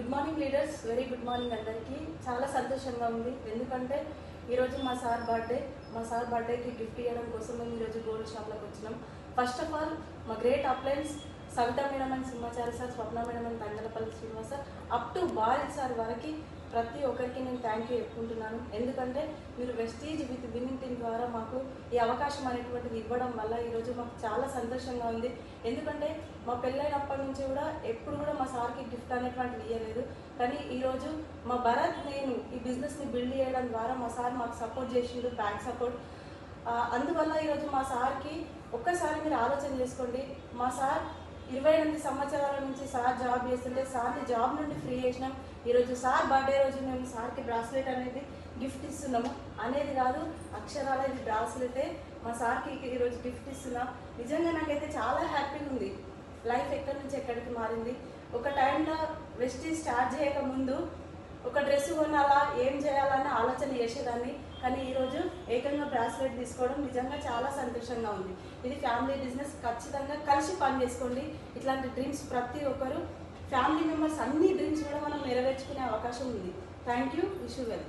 Good morning leaders, very good morning అందరికీ. చాలా సంతోషంగా ఉంది. ఎందుకంటే ఈరోజు మా సార్ బర్త్డేకి గిఫ్ట్ ఇవ్వడం కోసం మేము ఈరోజు గోల్డ్ షాప్లోకి వచ్చినాం. ఫస్ట్ ఆఫ్ ఆల్ మా great appliances Savitha madam and Simhachari sir, Swapna madam and Thangalapalli Srinivas sir, up to Bal sir వరకు ప్రతి ఒక్కరికి నేను థ్యాంక్ యూ చెప్పుకుంటున్నాను. ఎందుకంటే మీరు వెస్టీజ్ విత్ విన్నింగ్ టీమ్ ద్వారా మాకు ఈ అవకాశం అనేటువంటిది ఇవ్వడం వల్ల ఈరోజు మాకు చాలా సంతోషంగా ఉంది. ఎందుకంటే మా పెళ్ళైనప్పటి నుంచి కూడా ఎప్పుడు కూడా మా సార్కి గిఫ్ట్ అనేటువంటిది ఇవ్వలేదు. కానీ ఈరోజు మా భరత్ నేను ఈ బిజినెస్ని బిల్డ్ చేయడం ద్వారా మా సార్ మాకు సపోర్ట్ చేసిండు, బ్యాక్ సపోర్ట్. అందువల్ల ఈరోజు మా సార్కి ఒక్కసారి మీరు ఆలోచన చేసుకోండి. మా సార్ 28 సంవత్సరాల నుంచి సార్ జాబ్ చేస్తుంటే సార్ని జాబ్ నుండి ఫ్రీ చేసినాం. ఈరోజు సార్ బర్త్డే రోజు మేము సార్కి బ్రాస్లెట్ అనేది గిఫ్ట్ ఇస్తున్నాము అనేది కాదు, అక్షరాల ఇది బ్రాస్లెటే మా సార్కి ఈరోజు గిఫ్ట్ ఇస్తున్నాం. నిజంగా నాకైతే చాలా హ్యాపీగా ఉంది. లైఫ్ ఎక్కడి నుంచి ఎక్కడికి మారింది. ఒక టైంలో వెస్టీజ్ స్టార్ట్ చేయకముందు ఒక డ్రెస్ కొనాలా, ఏం చేయాలన్న ఆలోచన చేసేదాన్ని. కానీ ఈరోజు ఏకంగా బ్రాస్లెట్ తీసుకోవడం నిజంగా చాలా సంతోషంగా ఉంది. ఇది ఫ్యామిలీ బిజినెస్, ఖచ్చితంగా కలిసి పని చేసుకోండి. ఇట్లాంటి డ్రీమ్స్ ప్రతి ఒక్కరు ఫ్యామిలీ మెంబర్స్ అన్ని డ్రీమ్స్ కూడా మనం నెరవేర్చుకునే అవకాశం ఉంది. Thank you. Wish you well.